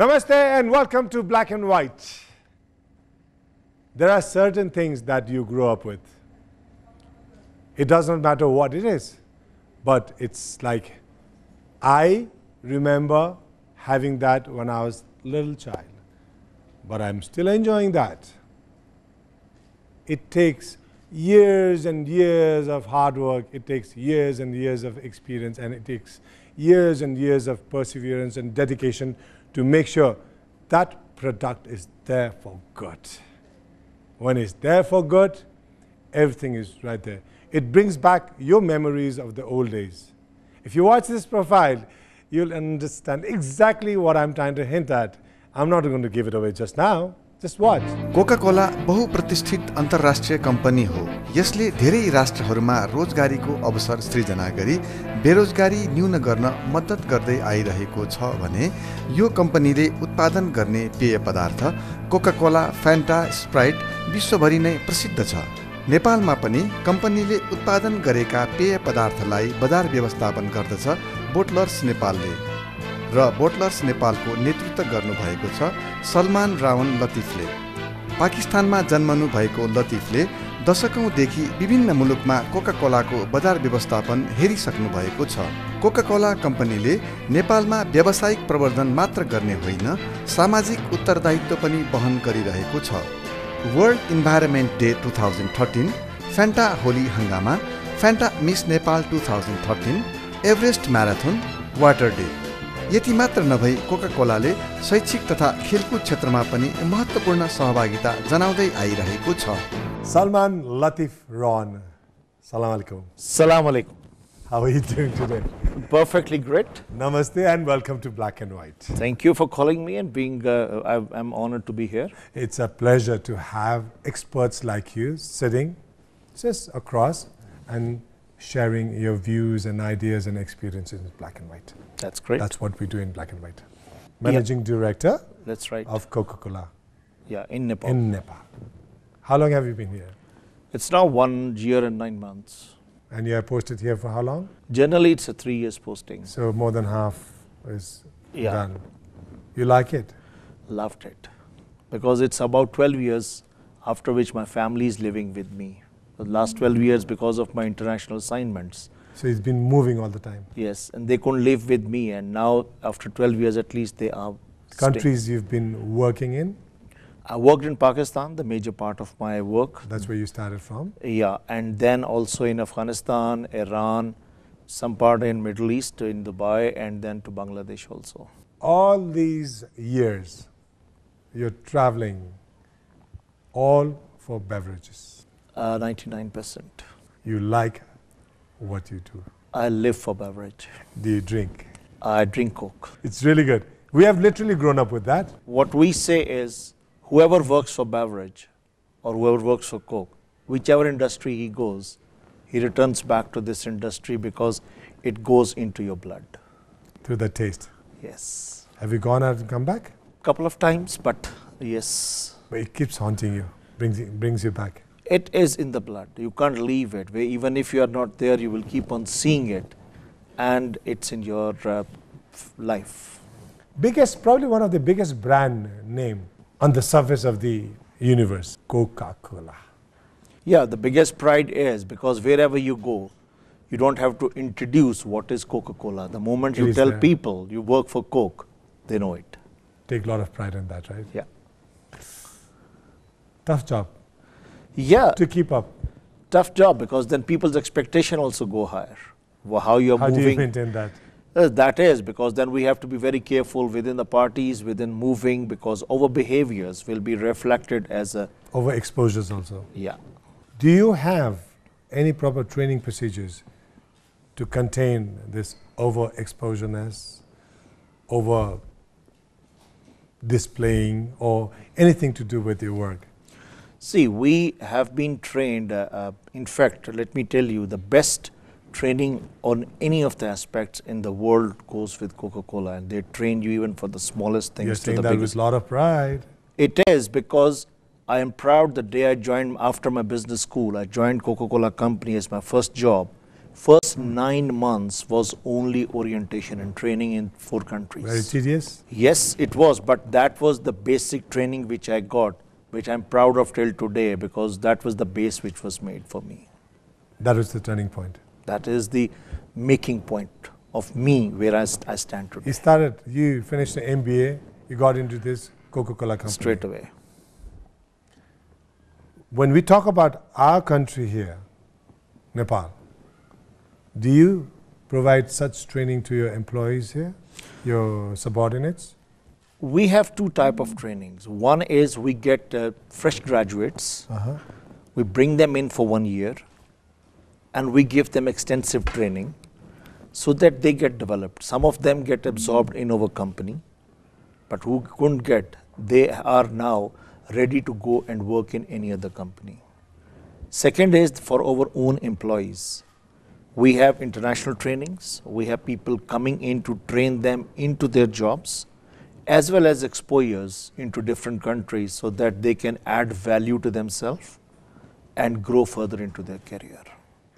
Namaste and welcome to Black and White. There are certain things that you grow up with. It doesn't matter what it is, but it's like I remember having that when I was a little child, but I'm still enjoying that. It takes years and years of hard work, it takes years and years of experience, and it takes years and years of perseverance and dedication to make sure that product is there for good. When it's there for good, everything is right there. It brings back your memories of the old days. If you watch this profile, you'll understand exactly what I'm trying to hint at. I'm not going to give it away just now. Just watch. Coca Cola बहुप्रतिष्ठित अन्तर्राष्ट्रिय company हो। यसले धेरै राष्ट्रहरूमा रोजगारीको अवसर सृजना गरी बेरोजगारी न्यून गर्न मद्दत गर्दै आइरहेको छ भने यो कम्पनीले उत्पादन गर्ने पेय पदार्थ कोका-कोला, फ्यान्टा, स्प्राइट विश्वभरि नै प्रसिद्ध छ। नेपालमा पनि कम्पनीले उत्पादन गरेका पेय पदार्थलाई बजार व्यवस्थापन गर्दछ बोटलर्स नेपालले र बोटलर्स नेपालको नेतृत्व गर्नुभएको छ सलमान रावन लतिफले। पाकिस्तानमा जन्मनु भएको लतिफले दशकौंदेखि विभिन्न मुलुकमा कोका-कोलाको बजार व्यवस्थापन हेरिसक्नु भएको छ। कोका-कोला कम्पनीले नेपालमा व्यावसायिक प्रवर्धन मात्र गर्ने होइन, सामाजिक उत्तरदायित्व पनि वहन गरिरहेको छ। World environment day 2013, Fanta Holi Hungama, Fanta miss Nepal 2013, Everest marathon, water day. यति मात्र नभई कोका-कोलाले शैक्षिक तथा खेलकुद क्षेत्रमा पनि महत्त्वपूर्ण सहभागिता जनाउँदै आइरहेको छ। Salman, Latif, Rawn. Salam alaikum. Salam alaikum. How are you doing today? Perfectly great. Namaste and welcome to Black and White. Thank you for calling me and being, I'm honored to be here. It's a pleasure to have experts like you sitting just across and sharing your views and ideas and experiences in Black and White. That's great. That's what we do in Black and White. Managing Director. That's right. Of Coca-Cola. Yeah, in Nepal. In Nepal. How long have you been here? It's now 1 year and 9 months. And you are posted here for how long? Generally, it's a 3 years posting. So more than half is Yeah. done. You like it? Loved it. Because it's about 12 years after which my family is living with me. The last 12 years because of my international assignments. So it's been moving all the time. Yes, and they couldn't live with me, and now after 12 years at least they are Countries you've been working in? I worked in Pakistan, the major part of my work. That's where you started from? Yeah, and then also in Afghanistan, Iran, some part in Middle East, in Dubai, and then to Bangladesh also. All these years, you're traveling all for beverages. 99%. You like what you do. I live for beverage. Do you drink? I drink Coke. It's really good. We have literally grown up with that. What we say is, whoever works for beverage or whoever works for Coke, whichever industry he goes, he returns back to this industry because it goes into your blood. Through the taste. Yes. Have you gone out and come back? Couple of times, but yes. But it keeps haunting you, brings you back. It is in the blood. You can't leave it. Even if you are not there, you will keep on seeing it, and it's in your life. Probably one of the biggest brand name on the surface of the universe, Coca-Cola. Yeah, the biggest pride is because wherever you go, you don't have to introduce what is Coca-Cola. The moment you tell people you work for Coke, they know it. Take a lot of pride in that, right? Yeah. Tough job. Yeah. To keep up. Tough job because then people's expectation also go higher. How you're moving. How do you maintain that? That is because then we have to be very careful within the parties, within moving, because our behaviors will be reflected as a... Overexposures also. Yeah. Do you have any proper training procedures to contain this overexposureness, over displaying, or anything to do with your work? See, we have been trained, in fact, let me tell you, the best training on any of the aspects in the world goes with Coca-Cola, and they train you even for the smallest things. You're to saying the that biggest. with a lot of pride. It is because I am proud the day I joined after my business school. I joined Coca-Cola company as my first job First 9 months was only orientation and training in 4 countries. Very tedious? Yes, it was, but that was the basic training which I got, which I'm proud of till today, because that was the base which was made for me. That was the turning point. That is the making point of me where I stand today. You finished the MBA, you got into this Coca-Cola company. Straight away. When we talk about our country here, Nepal, do you provide such training to your employees here, your subordinates? We have 2 types of trainings. One is we get fresh graduates, we bring them in for 1 year, and we give them extensive training so that they get developed. Some of them get absorbed in our company, but who couldn't get, they are now ready to go and work in any other company. Second is for our own employees. We have international trainings. We have people coming in to train them into their jobs, as well as exposures into different countries so that they can add value to themselves and grow further into their career.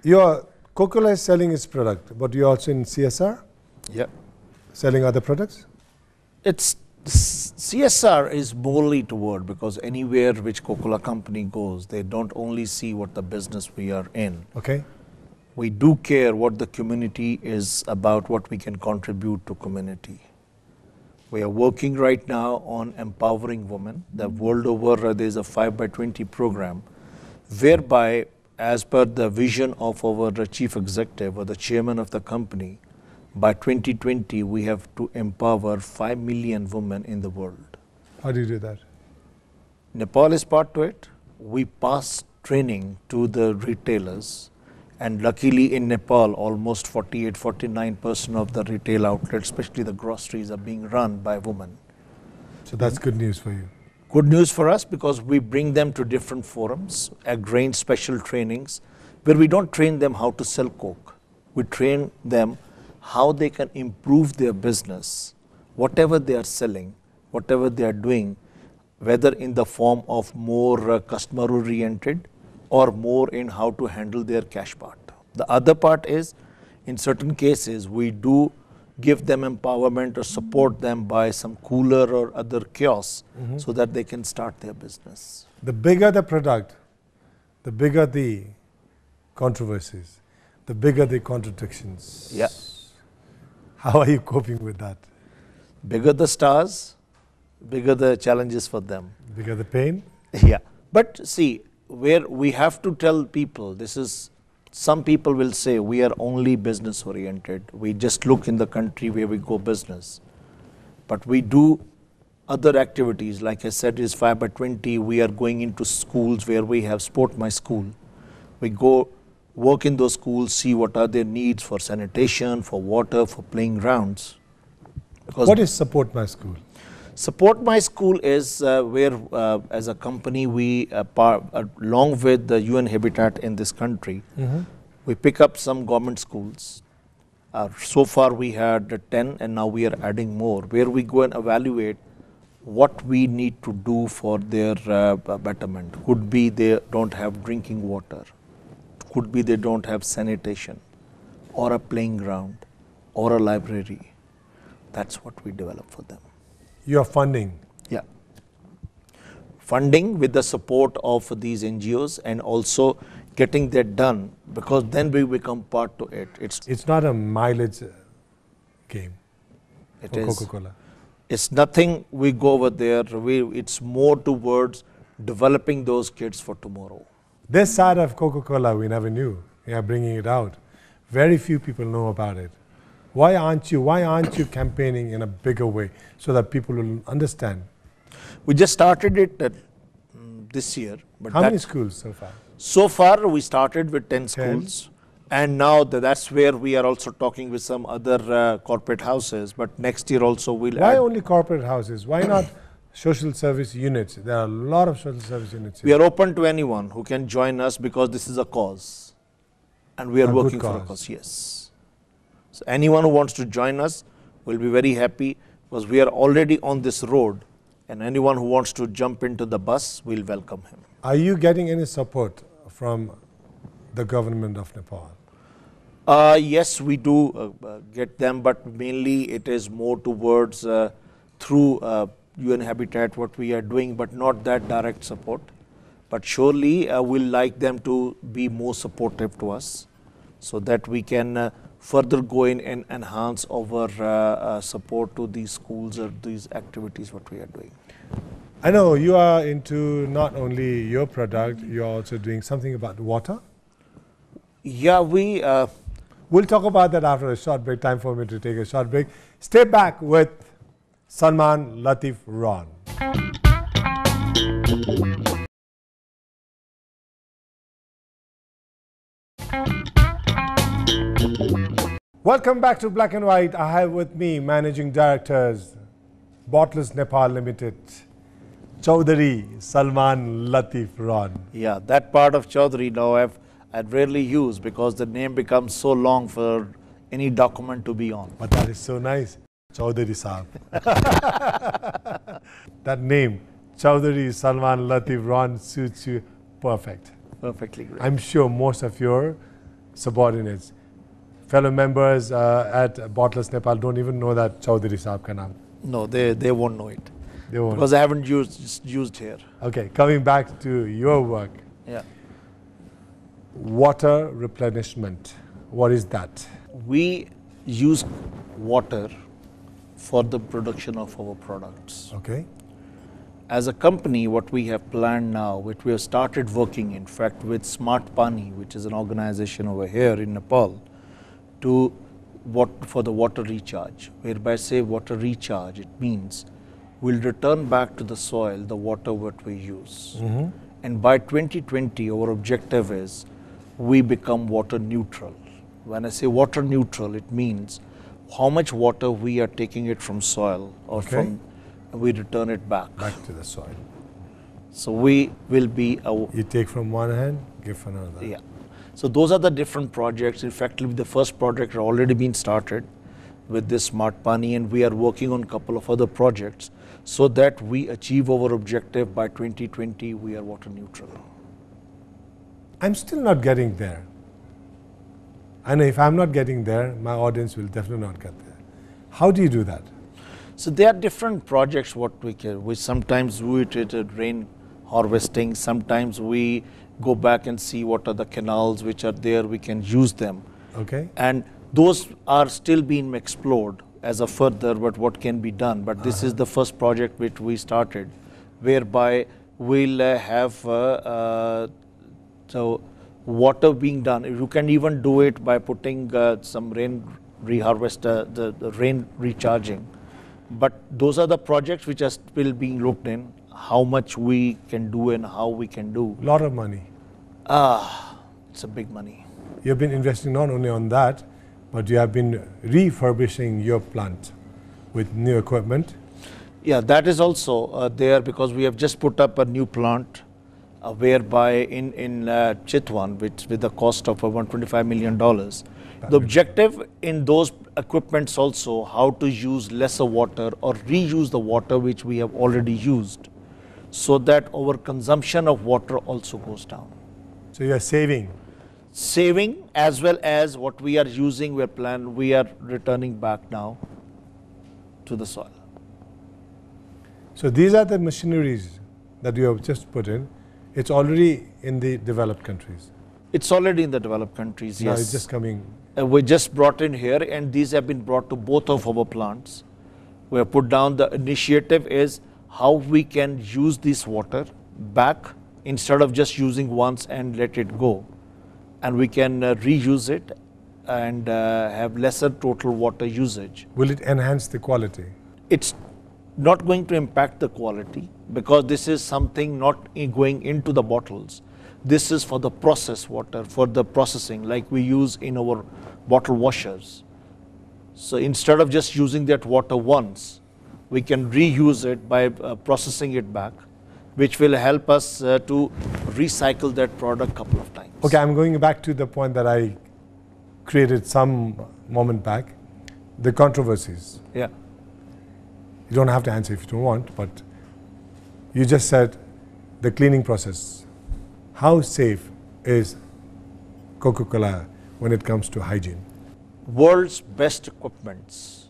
Your Coca-Cola is selling its product, but you're also in CSR? Yeah. Selling other products? It's CSR is morally toward, because anywhere which Coca-Cola company goes, they don't only see what the business we are in. Okay. We do care what the community is about, what we can contribute to community. We are working right now on empowering women. The world over, there's a 5x20 program, whereby, as per the vision of our chief executive or the chairman of the company, by 2020, we have to empower 5 million women in the world. How do you do that? Nepal is part to it. We pass training to the retailers. And luckily in Nepal, almost 48-49% of the retail outlets, especially the groceries, are being run by women. So that's good news for you. Good news for us, because we bring them to different forums, arrange special trainings, where we don't train them how to sell Coke. We train them how they can improve their business, whatever they are selling, whatever they are doing, whether in the form of more customer-oriented, or more in how to handle their cash part. The other part is, in certain cases, we do give them empowerment or support them by some cooler or other kiosks so that they can start their business. The bigger the product, the bigger the controversies, the bigger the contradictions. Yeah. How are you coping with that? Bigger the stars, bigger the challenges for them. Bigger the pain? Yeah. But see, where we have to tell people, this is, some people will say we are only business oriented. We just look in the country where we go business. But we do other activities. Like I said, is 5x20. We are going into schools where we have Sport My School. We go work in those schools, see what are their needs for sanitation, for water, for playing grounds. Because what is Support My School? Support My School is where, as a company, we, along with the UN Habitat in this country, we pick up some government schools. So far we had 10, and now we are adding more, where we go and evaluate what we need to do for their betterment. Could be they don't have drinking water, could be they don't have sanitation, or a playing ground, or a library. That's what we develop for them. Your funding? Yeah. Funding with the support of these NGOs, and also getting that done, because then we become part to it. It's not a mileage game it for is. Coca-Cola. It's nothing we go over there. It's more towards developing those kids for tomorrow. This side of Coca-Cola we never knew. We are bringing it out. Very few people know about it. Why aren't you campaigning in a bigger way so that people will understand? We just started it this year. But how many schools so far? So far we started with 10 schools. And now that's where we are also talking with some other corporate houses. But next year also we'll Why add. only corporate houses? Why not social service units? There are a lot of social service units here. We are open to anyone who can join us, because this is a cause. And we are working for a cause, yes. So anyone who wants to join us will be very happy, because we are already on this road, and anyone who wants to jump into the bus, we'll welcome him. Are you getting any support from the government of Nepal? Yes, we do get them, but mainly it is more towards through UN Habitat what we are doing, but not that direct support. But surely we'll like them to be more supportive to us so that we can further go in and enhance our support to these schools or these activities what we are doing. I know you are into not only your product, you're also doing something about water. Yeah, we... We'll talk about that after a short break. Time for me to take a short break. Stay back with Salman, Latif, Rawn. Welcome back to Black and White. I have with me Managing Directors, Bottlers Nepal Limited, Chaudhary, Salman, Latif, Rawn. Yeah, that part of Chaudhary now I'd rarely use because the name becomes so long for any document to be on. But that is so nice, Chaudhary Saab. That name, Chaudhary, Salman, Latif, Rawn suits you perfect. Perfectly great. I'm sure most of your subordinates, fellow members at Bottlers Nepal don't even know that Chaudhary Saab ka naam. No, they won't know it. They won't. Because I haven't used here. Okay, coming back to your work. Yeah. Water replenishment, what is that? We use water for the production of our products. Okay. As a company, what we have planned now, which we have started working in fact with Smart Pani, which is an organization over here in Nepal, for the water recharge, whereby say water recharge, it means we'll return back to the soil the water what we use. And by 2020, our objective is we become water neutral. When I say water neutral, it means how much water we are taking it from soil or we return it back. Back to the soil. So we will be... You take from one hand, give from another. Yeah. So those are the different projects. In fact, the first project has already been started with this Smart Pani, and we are working on a couple of other projects so that we achieve our objective by 2020, we are water neutral. I'm still not getting there. I know if I'm not getting there, my audience will definitely not get there. How do you do that? So there are different projects what we can. We sometimes do it at rain harvesting. Sometimes we go back and see what are the canals which are there. We can use them. Okay. And those are still being explored as a further, but what can be done. But this is the first project which we started, whereby we'll have so water being done. You can even do it by putting some rain reharvester, the rain recharging. But those are the projects which are still being looked in, how much we can do and how we can do. Lot of money. It's a big money. You've been investing not only on that, but you have been refurbishing your plant with new equipment. Yeah, that is also there because we have just put up a new plant whereby in Chitwan, which with the cost of $125 million. The objective in those equipments also how to use lesser water or reuse the water which we have already used so that our consumption of water also goes down. So you are saving. Saving as well as what we are using, we are returning back now to the soil. So these are the machineries that you have just put in. It's already in the developed countries. It's already in the developed countries, Now yes. it's just coming. We just brought in here and these have been brought to both of our plants. We have put down the initiative is how we can use this water back instead of just using once and let it go. And we can reuse it and have lesser total water usage. Will it enhance the quality? It's not going to impact the quality because this is something not going into the bottles. This is for the process water, for the processing like we use in our bottle washers. So instead of just using that water once, we can reuse it by processing it back, which will help us to recycle that product a couple of times. Okay, I'm going back to the point that I created some moment back, the controversies. Yeah. You don't have to answer if you don't want, but you just said the cleaning process. How safe is Coca-Cola when it comes to hygiene? World's best equipments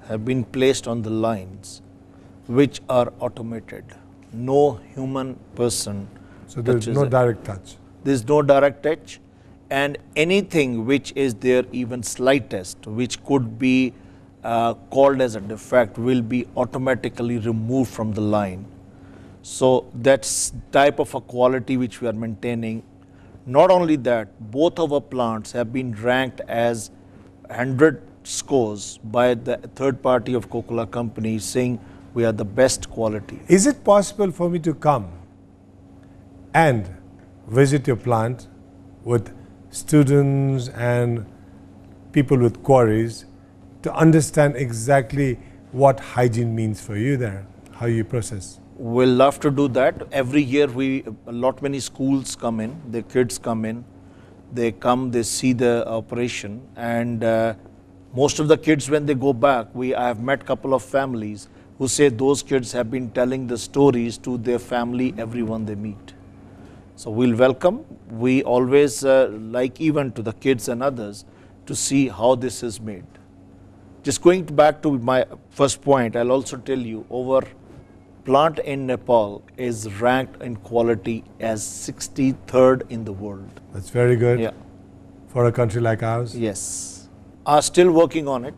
have been placed on the lines which are automated. No human person. So there's no direct touch. There's no direct touch, and anything which is there even slightest, which could be called as a defect, will be automatically removed from the line. So that's type of a quality which we are maintaining. Not only that, both of our plants have been ranked as 100 scores by the third party of Coca-Cola company, saying we are the best quality. Is it possible for me to come and visit your plant with students and people with queries to understand exactly what hygiene means for you there, how you process? We'll love to do that. Every year many schools come in, their kids come in, they see the operation, and most of the kids, when they go back, I have met a couple of families who say those kids have been telling the stories to their family, everyone they meet. So we'll welcome. We always like, even to the kids and others, to see how this is made. Just going back to my first point, I'll also tell you, our plant in Nepal is ranked in quality as 63rd in the world. That's very good. Yeah. For a country like ours. Yes. Are still working on it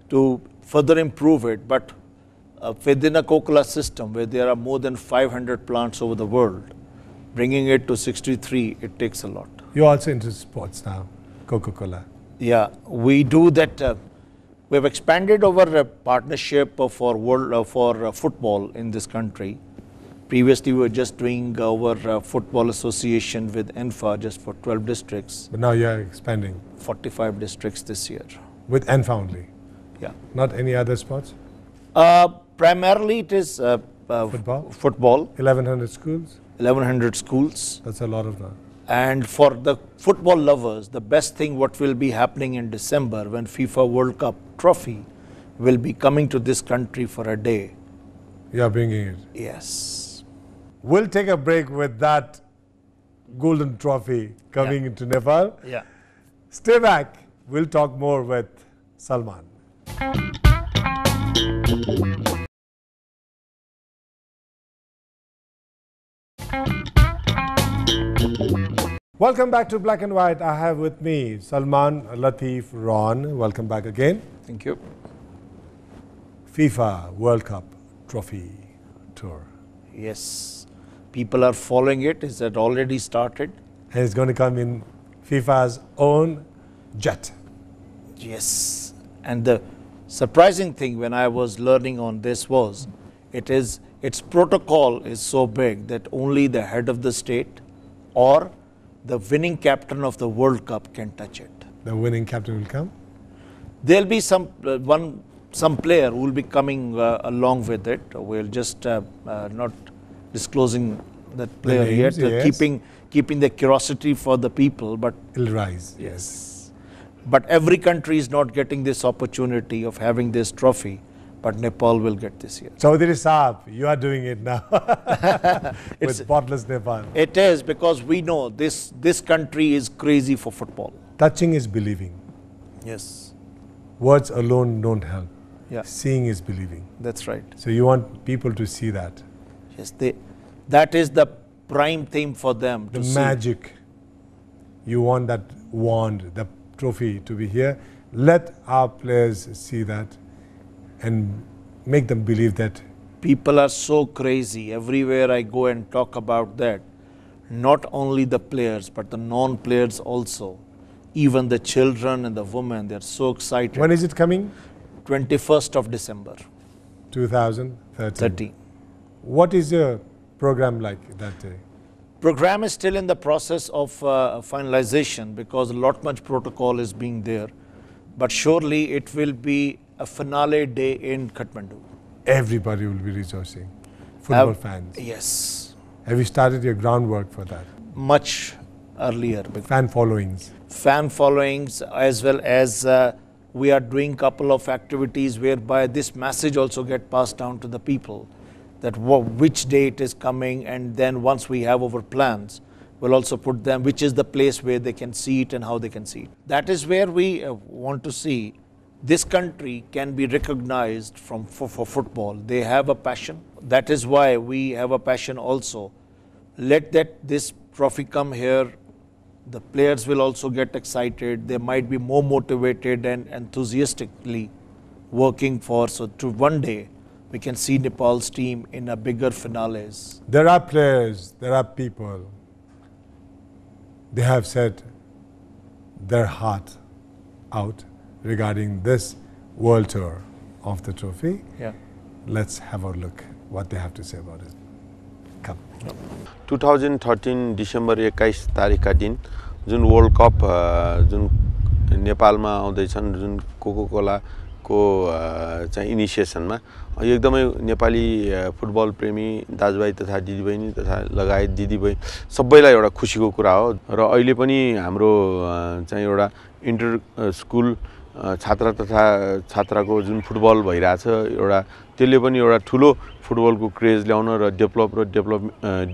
to further improve it, but within a Coca-Cola system where there are more than 500 plants over the world, bringing it to 63, it takes a lot. You're also into sports now, Coca-Cola. Yeah, we do that. We have expanded our partnership for football in this country. Previously, we were just doing our football association with ENFA just for 12 districts. But now you're expanding. 45 districts this year. With ENFA only? Yeah. Not any other sports? Primarily, it is football. 1,100 schools? 1,100 schools. That's a lot of that. And for the football lovers, the best thing what will be happening in December, when FIFA World Cup trophy will be coming to this country for a day. You are bringing it? Yes. We'll take a break with that golden trophy coming into Nepal. Yeah. Stay back. We'll talk more with Salman. Welcome back to Black and White. I have with me Salman, Latif, Rawn. Welcome back again. Thank you. FIFA World Cup Trophy Tour. Yes. People are following it. It had already started. And it's going to come in FIFA's own jet. Yes. And the surprising thing when I was learning on this was, its protocol is so big that only the head of the state or the winning captain of the World Cup can touch it. The winning captain will come? There'll be some player who will be coming along with it. We'll just not disclosing that player names, yet, yes. keeping the curiosity for the people. But it'll rise. Yes. But every country is not getting this opportunity of having this trophy. But Nepal will get this year. Chaudhary Saab, you are doing it now with spotless Nepal. It is, because we know this country is crazy for football. Touching is believing. Yes. Words alone don't help. Yeah. Seeing is believing. That's right. So you want people to see that. Yes, that is the prime theme for them. The magic. You want that wand, the trophy to be here. Let our players see that and make them believe that. People are so crazy. Everywhere I go and talk about that, not only the players, but the non-players also. Even the children and the women, they're so excited. When is it coming? 21st of December. 2013. What is your program like that day? Program is still in the process of finalization, because a lot much protocol is being there. But surely it will be a finale day in Kathmandu. Everybody will be rejoicing. Football fans. Yes. Have you started your groundwork for that? Much earlier. Fan followings. Fan followings, as well as we are doing couple of activities whereby this message also get passed down to the people, that which day it is coming, and then once we have our plans, We'll also put them, which is the place where they can see it and how they can see it. That is where we want to see this country can be recognized for football. They have a passion. That is why we have a passion also. Let this trophy come here. The players will also get excited. They might be more motivated and enthusiastically working for, so to one day we can see Nepal's team in a bigger finales. There are players, there are people. They have said their heart out regarding this world tour of the trophy. Yeah. Let's have a look what they have to say about it. Come. 2013 December 21 तारिखका दिन June world cup जुन नेपालमा आउँदैछन् जुन Coca Cola को चाहिँ इनिसिएसनमा एकदमै Nepali football प्रेमी दाजुभाइ तथा दिदीबहिनी तथा लगायत दिदीबहिनी सबैलाई एउटा खुशीको कुरा हो र अहिले पनि हाम्रो चाहिँ एउटा इन्टर स्कुल छात्र तथा छात्राको जुन फुटबल भइराछ एउटा त्यसले पनि एउटा ठुलो फुटबलको क्रेज ल्याउन र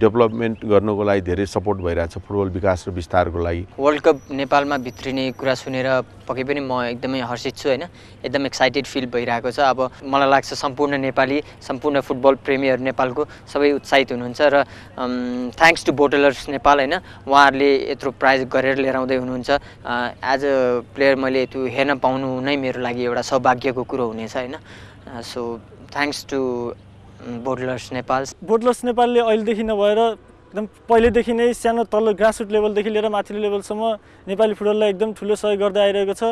डेभलपमेन्ट गर्नको लागि धेरै सपोर्ट भइराछ फुटबल विकास र विस्तारको लागि वर्ल्ड कप नेपालमा भित्रिने कुरा सुनेर पक्कै पनि म एकदमै हर्षित छु हैन एकदम एक्साइटेड फिल भइरहेको छ अब मलाई लाग्छ सम्पूर्ण नेपाली सम्पूर्ण फुटबल प्रेमीहरु नेपालको सबै उत्साहित हुनुहुन्छ र थ्यांक्स टु बोटलर्स नेपाल हैन उहाँहरुले यत्रो प्राइज गरेर लिएर आउँदै हुनुहुन्छ एज अ प्लेयर मैले त्यो हेर्न पाउनु नै मेरो लागि एउटा सौभाग्यको कुरो हुनेछ हैन सो थ्यांक्स टु बोटलर्स नेपालले अहिलेदेखि नभएर एकदम पहिलेदेखि नै सानो तल्लो ग्रासरुट लेभलदेखि लिएर माथिल्लो लेभलसम्म नेपाली फुटबललाई एकदम ठुलो सहयोग गर्दै आइरहेको छ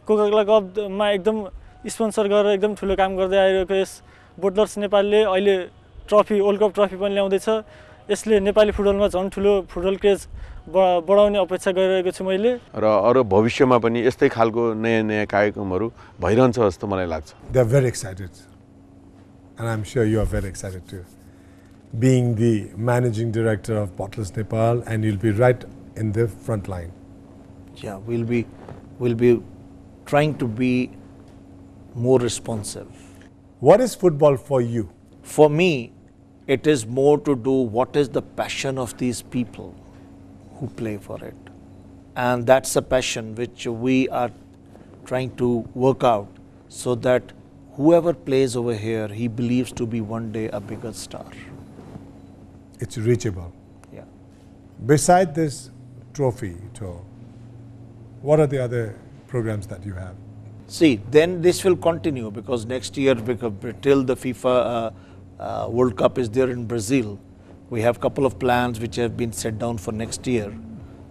कोका-कोला कपमा एकदम स्पोन्सर गरेर एकदम ठुलो काम गर्दै आइरहेको यस बोटलर्स नेपालले अहिले ट्रफी वर्ल्ड कप ट्रफी पनि ल्याउँदैछ यसले नेपाली फुटबलमा झन् ठुलो फुटबल क्रेज बढाउने अपेक्षा गरिरहेको छु मैले र अरु भविष्यमा पनि यस्तै खालको नयाँ कार्यक्रमहरु भइरहन्छ जस्तो मलाई लाग्छ They are very excited. And I'm sure you are very excited too. Being the managing director of Bottlers Nepal, and you'll be right in the front line. Yeah, we'll be trying to be more responsive. What is football for you? For me, it is more to do what is the passion of these people who play for it. And that's a passion which we are trying to work out so that whoever plays over here, he believes to be one day a bigger star. It's reachable. Yeah. Beside this trophy tour, what are the other programs that you have? See, then this will continue because next year, till the FIFA World Cup is there in Brazil, we have a couple of plans which have been set down for next year,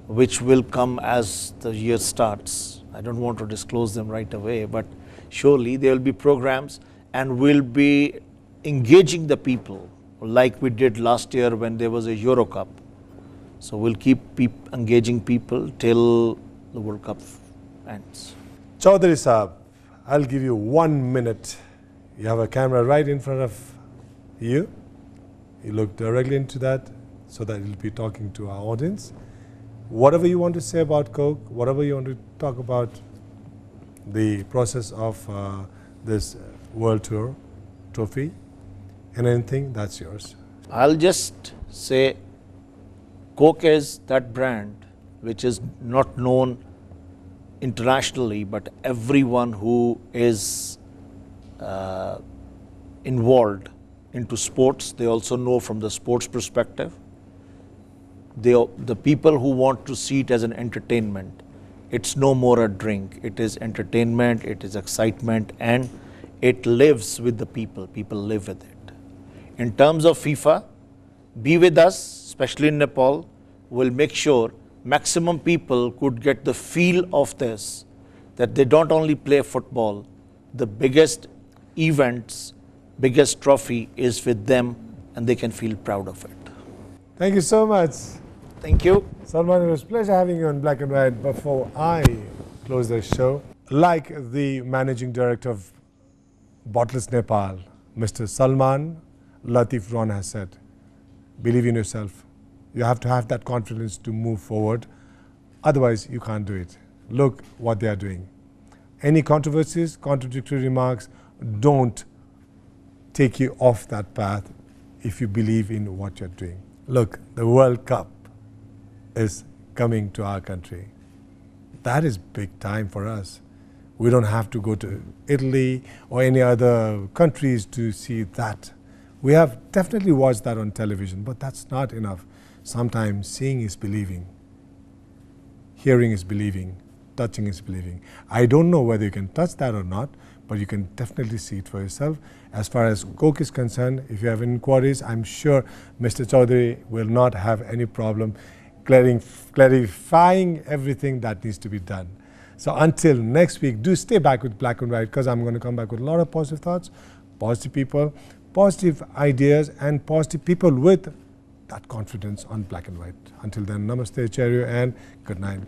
which will come as the year starts. I don't want to disclose them right away, but surely there will be programs and we'll be engaging the people like we did last year when there was a Euro Cup. So we'll keep engaging people till the World Cup ends. Chaudhary Saab, I'll give you 1 minute. You have a camera right in front of you. You look directly into that so that you'll be talking to our audience. Whatever you want to say about Coke, whatever you want to talk about the process of this World Tour trophy, and anything, that's yours. I'll just say Coke is that brand which is not known internationally, but everyone who is involved into sports, they also know from the sports perspective. The people who want to see it as an entertainment, it's no more a drink, it is entertainment, it is excitement, and it lives with the people, people live with it. In terms of FIFA, be with us, especially in Nepal, we'll make sure maximum people could get the feel of this, that they don't only play football, the biggest events, biggest trophy is with them and they can feel proud of it. Thank you so much. Thank you. Salman, it was a pleasure having you on Black and White. Before I close the show, like the Managing Director of Bottlers Nepal, Mr. Salman, Latif Rawn has said, believe in yourself. You have to have that confidence to move forward. Otherwise, you can't do it. Look what they are doing. Any controversies, contradictory remarks, don't take you off that path if you believe in what you're doing. Look, the World Cup is coming to our country. That is big time for us. We don't have to go to Italy or any other countries to see that. We have definitely watched that on television, but that's not enough. Sometimes seeing is believing. Hearing is believing. Touching is believing. I don't know whether you can touch that or not, but you can definitely see it for yourself. As far as Coke is concerned, if you have inquiries, I'm sure Mr. Chaudhary will not have any problem clarifying everything that needs to be done. So until next week, do stay back with Black and White, because I'm going to come back with a lot of positive thoughts, positive people, positive ideas, and positive people with that confidence on Black and White. Until then, namaste, cheerio, and good night.